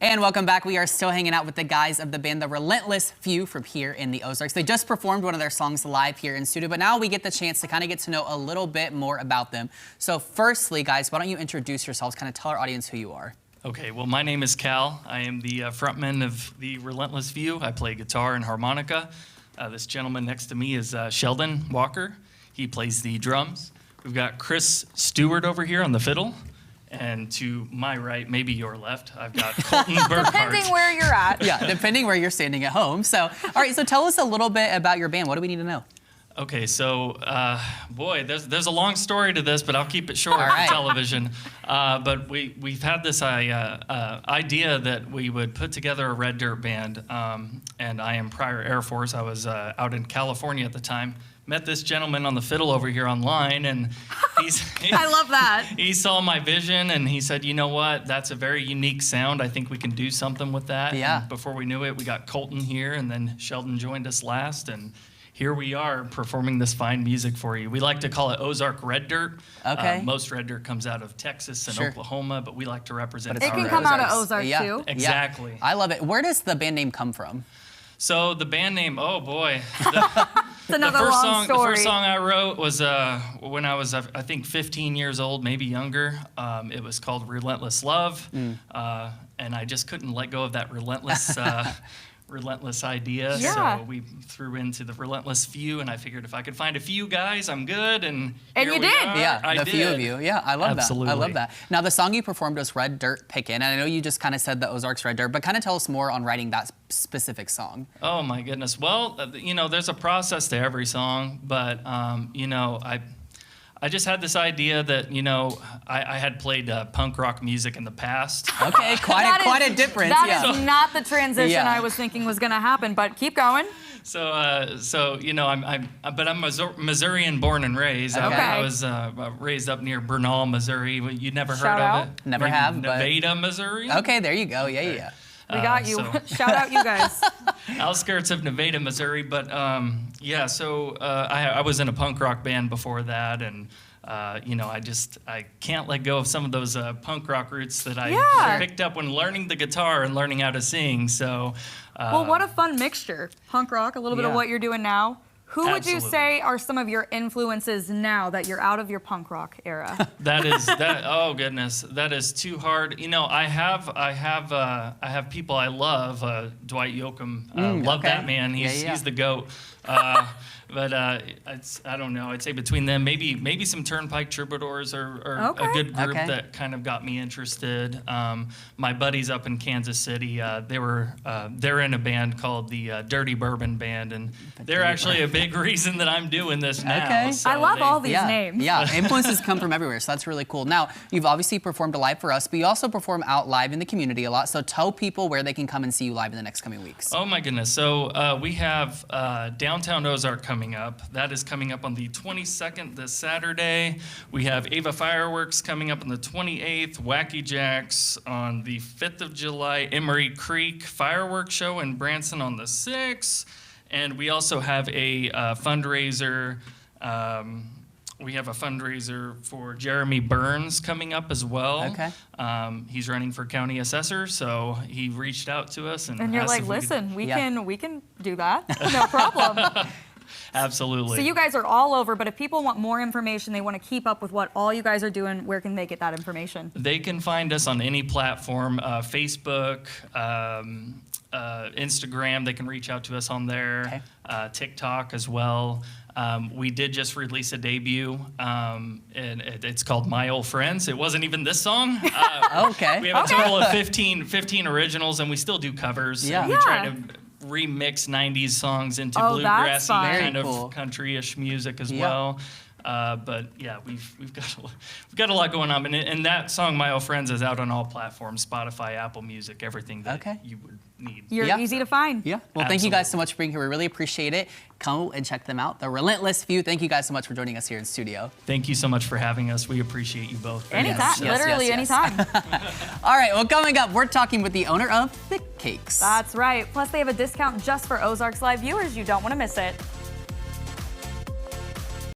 And welcome back. We are still hanging out with the guys of the band, the Relentless Few from here in the Ozarks. They just performed one of their songs live here in studio, but now we get the chance to kind of get to know a little bit more about them. So firstly, guys, why don't you introduce yourselves, kind of tell our audience who you are. Okay, well, my name is Cal. I am the frontman of the Relentless Few. I play guitar and harmonica. This gentleman next to me is Sheldon Walker. He plays the drums. We've got Chris Stewart over here on the fiddle. And to my right, maybe your left, I've got Colton Burkhart. Depending where you're at. Yeah, depending where you're standing at home. So, all right, so tell us a little bit about your band. What do we need to know? Okay, so, boy, there's a long story to this, but I'll keep it short for television. But we've had this idea that we would put together a red dirt band, and I am prior Air Force. I was out in California at the time. Met this gentleman on the fiddle over here online, and I love that. He saw my vision, and he said, you know what, that's a very unique sound. I think we can do something with that. Yeah. And before we knew it, we got Colton here, and then Sheldon joined us last, and here we are performing this fine music for you. We like to call it Ozark Red Dirt. Okay. Most red dirt comes out of Texas and Oklahoma, but we like to represent it can come out of Ozark too. Exactly. I love it. Where does the band name come from? So the band name, oh boy. It's another long story. The first song I wrote was when I was, I think, 15 years old, maybe younger. It was called Relentless Love, and I just couldn't let go of that relentless idea. Yeah. So we threw into the Relentless Few, and I figured if I could find a few guys, I'm good. And you did. Yeah, the few of you. Yeah, I love Absolutely. that. I love that. Now, the song you performed was Red Dirt Pickin', and I know you just kind of said the Ozarks Red Dirt, but kind of tell us more on writing that specific song. Oh, my goodness. Well, you know, there's a process to every song, but, you know, I just had this idea that, you know, I had played punk rock music in the past. Okay, quite a difference. That is not the transition I was thinking was going to happen, but keep going. So you know, I'm Missourian born and raised. Okay. I was raised up near Bernal, Missouri. You never heard of it? Never have. Nevada, Missouri. Okay, there you go. Yeah. We got you. Shout out you guys. Outskirts of Nevada, Missouri. But yeah, so I was in a punk rock band before that, and you know, I can't let go of some of those punk rock roots that I picked up when learning the guitar and learning how to sing. So. Well, what a fun mixture. Punk rock, a little bit of what you're doing now. Who would you say are some of your influences now that you're out of your punk rock era? Oh goodness, that is too hard. You know, I have people I love. Dwight Yoakam, love that man. He's the GOAT. But I don't know. I'd say between them, maybe some Turnpike Troubadours are a good group that kind of got me interested. My buddies up in Kansas City, they're in a band called the Dirty Bourbon Band, and they're actually a big reason that I'm doing this now. Okay. So I love all these names. Yeah, influences come from everywhere, so that's really cool. Now, you've obviously performed live for us, but you also perform out live in the community a lot. So tell people where they can come and see you live in the next coming weeks. Oh my goodness. So we have Downtown Ozark coming up. That is coming up on the 22nd, this Saturday. We have Ava Fireworks coming up on the 28th, Wacky Jacks on the 5th of July, Emery Creek Fireworks Show in Branson on the 6th, and we also have a fundraiser. We have a fundraiser for Jeremy Burns coming up as well. Okay. He's running for county assessor, so he reached out to us and you're asked like, if listen, we can do that, no problem. Absolutely. So you guys are all over, but if people want more information, they want to keep up with what all you guys are doing, where can they get that information? They can find us on any platform, Facebook, Instagram. They can reach out to us on there, TikTok as well. We did just release a debut, and it's called My Old Friends. It wasn't even this song. Okay. We have a total of 15 originals, and we still do covers. Yeah. We try to remix 90s songs into bluegrassy kind of country-ish music as well. But yeah, we've got a lot going on, and that song "My Old Friends" is out on all platforms: Spotify, Apple Music, everything that you would need. You're easy to find. Yeah. Well, thank you guys so much for being here. We really appreciate it. Come and check them out. The Relentless Few. Thank you guys so much for joining us here in studio. Thank you so much for having us. We appreciate you both. Anytime, literally anytime. All right. Well, coming up, we're talking with the owner of Thick Cakes. That's right. Plus, they have a discount just for Ozarks Live viewers. You don't want to miss it.